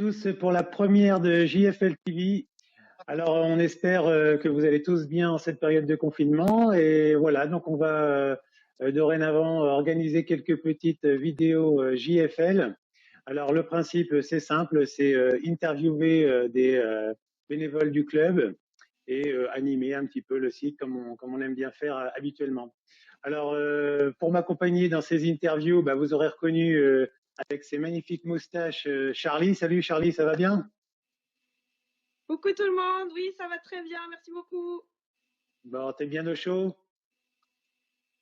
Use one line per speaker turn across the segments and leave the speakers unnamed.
tous pour la première de JFL TV. Alors, on espère que vous allez tous bien en cette période de confinement. Et voilà, donc on va dorénavant organiser quelques petites vidéos JFL. Alors, le principe, c'est simple, c'est interviewer des bénévoles du club et animer un petit peu le site comme on aime bien faire habituellement. Alors, pour m'accompagner dans ces interviews, bah, vous aurez reconnu avec ses magnifiques moustaches Charlie. Salut Charlie, ça va bien?
Coucou tout le monde, oui, ça va très bien, merci beaucoup.
Bon, t'es bien au chaud?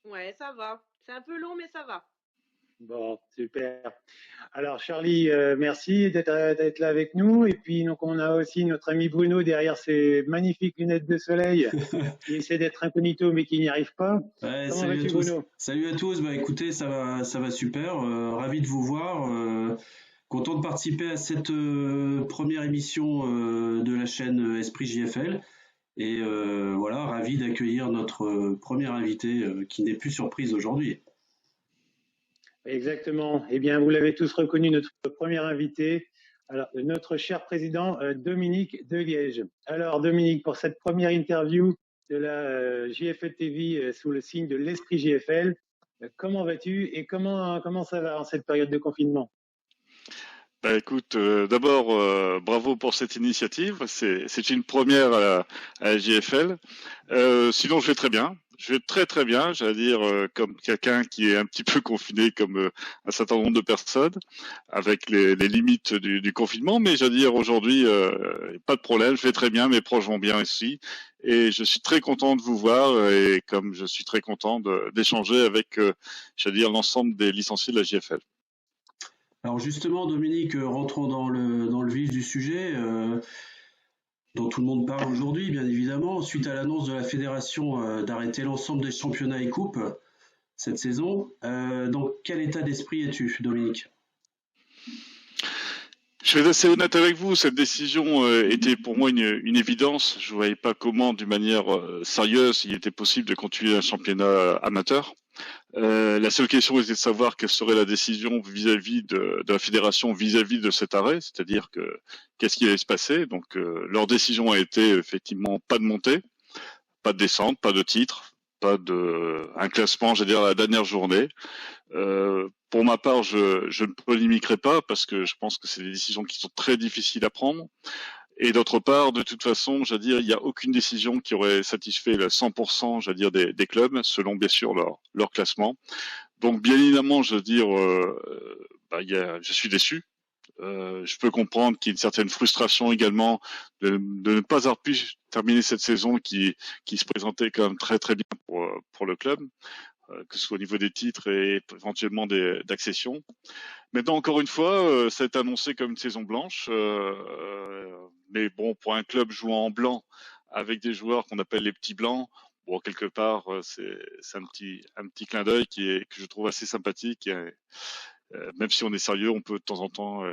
Ouais, ça va. C'est un peu long, mais ça va.
Bon, super. Alors Charlie, merci d'être là avec nous. Et puis donc on a aussi notre ami Bruno derrière ses magnifiques lunettes de soleil qui essaie d'être incognito mais qui n'y arrive pas.
Ouais,
Comment
salut à
vas-tu
tous.
Bruno?
Salut à tous. Bah écoutez, ça va super. Ravi de vous voir. Content de participer à cette première émission de la chaîne Esprit JFL. Et voilà, ravi d'accueillir notre premier invité qui n'est plus surprise aujourd'hui.
Exactement. Eh bien, vous l'avez tous reconnu, notre premier invité, alors, notre cher président Dominique de Liège. Alors, Dominique, pour cette première interview de la JFL TV sous le signe de l'Esprit JFL, comment vas-tu et comment ça va en cette période de confinement?
Bah écoute, d'abord, bravo pour cette initiative. C'est une première à la JFL. Sinon, je vais très bien. Je vais très très bien. J'allais dire comme quelqu'un qui est un petit peu confiné, comme un certain nombre de personnes, avec les limites du confinement. Mais j'allais dire aujourd'hui, pas de problème. Je vais très bien. Mes proches vont bien aussi. Et je suis très content de vous voir. Et comme je suis très content d'échanger avec, j'allais dire, l'ensemble des licenciés de la JFL.
Alors justement, Dominique, rentrons dans le vif du sujet. Dont tout le monde parle aujourd'hui, bien évidemment, suite à l'annonce de la fédération d'arrêter l'ensemble des championnats et coupes cette saison. Dans quel état d'esprit es-tu, Dominique?
Je vais être assez honnête avec vous, cette décision était pour moi une évidence. Je ne voyais pas comment, d'une manière sérieuse, il était possible de continuer un championnat amateur. La seule question était de savoir quelle serait la décision vis-à-vis de la fédération vis-à-vis de cet arrêt, c'est-à-dire que qu'est-ce qui allait se passer. Donc leur décision a été effectivement pas de montée, pas de descente, pas de titre, pas de un classement, j'allais dire la dernière journée. Pour ma part, je ne polémiquerai pas parce que je pense que c'est des décisions qui sont très difficiles à prendre. Et d'autre part, de toute façon, j'allais dire, il n'y a aucune décision qui aurait satisfait le 100%, j'allais dire, des clubs, selon bien sûr leur classement. Donc, bien évidemment, je veux dire, je suis déçu. Je peux comprendre qu'il y ait une certaine frustration également de ne pas avoir pu terminer cette saison qui se présentait quand même très très bien pour le club, que ce soit au niveau des titres et éventuellement d'accession. Maintenant, encore une fois, ça a été annoncé comme une saison blanche, mais bon, pour un club jouant en blanc avec des joueurs qu'on appelle les petits blancs, bon, quelque part, c'est un petit clin d'œil que je trouve assez sympathique. Et, même si on est sérieux, on peut de temps en temps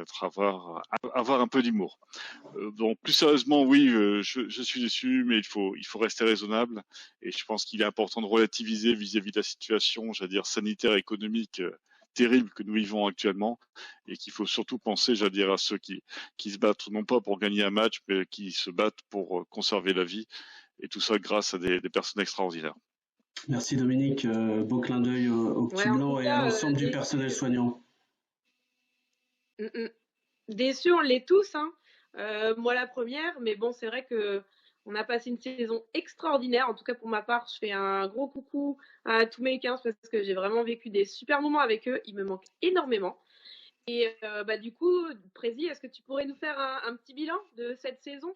avoir un peu d'humour. Donc plus sérieusement, oui, je suis déçu, mais il faut rester raisonnable. Et je pense qu'il est important de relativiser vis-à-vis de la situation, j'allais dire sanitaire, économique terrible que nous vivons actuellement, et qu'il faut surtout penser, j'allais dire, à ceux qui se battent non pas pour gagner un match, mais qui se battent pour conserver la vie. Et tout ça grâce à des personnes extraordinaires.
Merci Dominique, beau clin d'œil aux petits
Ouais, en tout
blancs et à
cas,
l'ensemble du personnel soignant.
Déçus, on l'est tous, hein. Moi la première, mais bon, c'est vrai que on a passé une saison extraordinaire. En tout cas, pour ma part, je fais un gros coucou à tous mes 15 parce que j'ai vraiment vécu des super moments avec eux. Ils me manquent énormément. Et du coup, Prési, est-ce que tu pourrais nous faire un petit bilan de cette saison?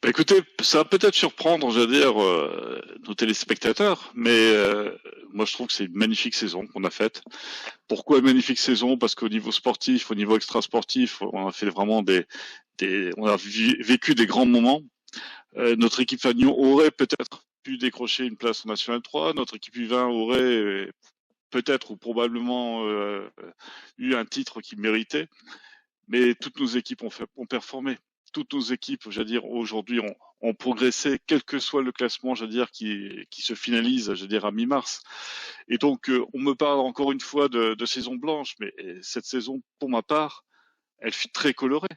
Bah écoutez, ça va peut-être surprendre, je veux dire, nos téléspectateurs, mais moi je trouve que c'est une magnifique saison qu'on a faite. Pourquoi une magnifique saison? Parce qu'au niveau sportif, au niveau extra-sportif, on a fait vraiment on a vécu des grands moments. Notre équipe Fagnon aurait peut-être pu décrocher une place en National 3. Notre équipe U20 aurait peut-être ou probablement eu un titre qu'il méritait. Mais toutes nos équipes ont performé. Toutes nos équipes, j'allais dire, aujourd'hui ont progressé, quel que soit le classement, j'allais dire, qui se finalise, j'allais dire, à mi-mars. Et donc, on me parle encore une fois de saison blanche, mais cette saison, pour ma part, elle fut très colorée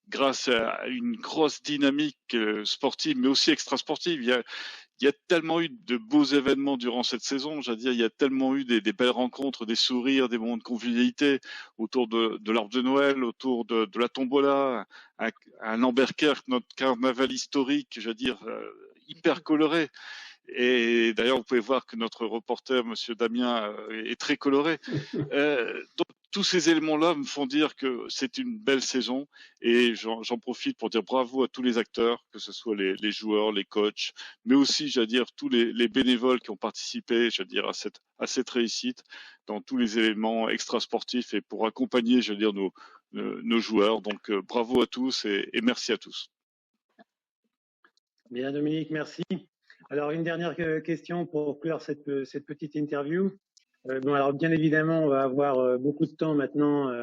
grâce à une grosse dynamique sportive, mais aussi extra-sportive. Il y a tellement eu de beaux événements durant cette saison. J'allais dire, il y a tellement eu des belles rencontres, des sourires, des moments de convivialité autour de l'arbre de Noël, autour de la tombola, un Lamberkerk, notre carnaval historique, je veux dire, hyper coloré. Et d'ailleurs, vous pouvez voir que notre reporter, Monsieur Damien, est très coloré. Donc, tous ces éléments-là me font dire que c'est une belle saison, et j'en profite pour dire bravo à tous les acteurs, que ce soit les joueurs, les coachs, mais aussi, j'allais dire, tous les bénévoles qui ont participé, j'allais dire, à cette réussite dans tous les éléments extrasportifs et pour accompagner, j'allais dire, nos joueurs. Donc, bravo à tous et merci à tous.
Bien, Dominique, merci. Alors, une dernière question pour clore cette petite interview. Bon, alors bien évidemment, on va avoir beaucoup de temps maintenant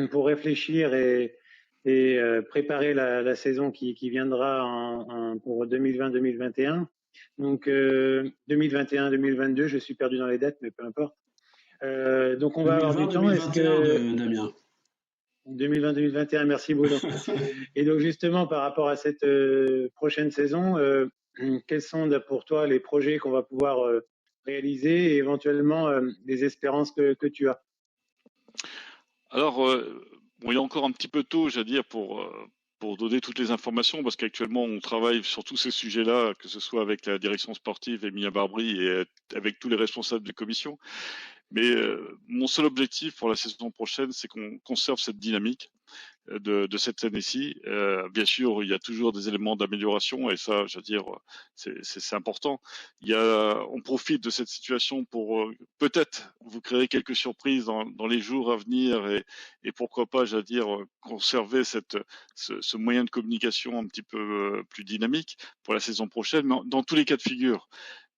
pour réfléchir et préparer la saison qui viendra pour 2020-2021. Donc 2021-2022, je suis perdu dans les dates, mais peu importe. Donc on va avoir du temps.
2021, Damien.
2020-2021, merci Bruno. Et donc justement, par rapport à cette prochaine saison, quels sont pour toi les projets qu'on va pouvoir réaliser et éventuellement les espérances que tu as?
Alors, bon, il est encore un petit peu tôt, j'allais dire, pour donner toutes les informations, parce qu'actuellement, on travaille sur tous ces sujets-là, que ce soit avec la direction sportive, Emilia Barbry, et avec tous les responsables des commissions. Mais mon seul objectif pour la saison prochaine, c'est qu'on conserve cette dynamique de cette année-ci. Bien sûr, il y a toujours des éléments d'amélioration, et ça, je veux dire, c'est important. On profite de cette situation pour peut-être vous créer quelques surprises dans les jours à venir, et pourquoi pas, je veux dire, conserver ce moyen de communication un petit peu plus dynamique pour la saison prochaine. Mais dans tous les cas de figure,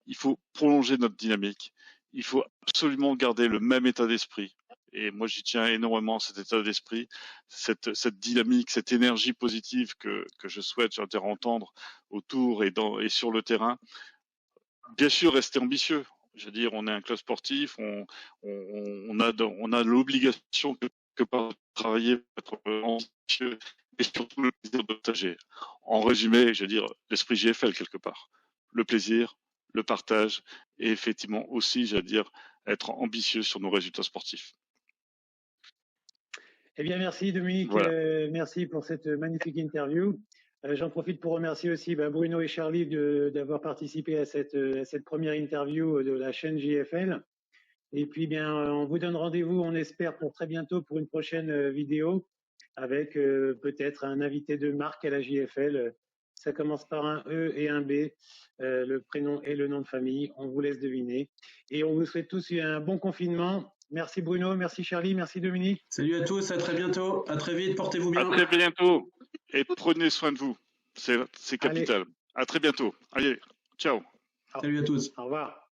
il faut prolonger notre dynamique. Il faut absolument garder le même état d'esprit. Et moi, j'y tiens énormément, cet état d'esprit, cette dynamique, cette énergie positive que je souhaite entendre autour et sur le terrain. Bien sûr, rester ambitieux. Je veux dire, on est un club sportif, on a l'obligation de travailler pour être ambitieux, et surtout le plaisir de partager. En résumé, je veux dire, l'esprit GFL quelque part. Le plaisir, le partage, et effectivement aussi, j'allais dire, être ambitieux sur nos résultats sportifs.
Eh bien, merci Dominique, voilà. Merci pour cette magnifique interview. J'en profite pour remercier aussi Bruno et Charlie d'avoir participé à cette première interview de la chaîne JFL. Et puis, bien, on vous donne rendez-vous, on espère, pour très bientôt pour une prochaine vidéo avec peut-être un invité de marque à la JFL. Ça commence par un E et un B, le prénom et le nom de famille. On vous laisse deviner. Et on vous souhaite tous un bon confinement. Merci Bruno, merci Charlie, merci Dominique.
Salut à tous, à très bientôt, à très vite, portez-vous bien.
À très bientôt et prenez soin de vous, c'est capital. Allez. À très bientôt. Allez, ciao.
Salut à tous.
Au revoir.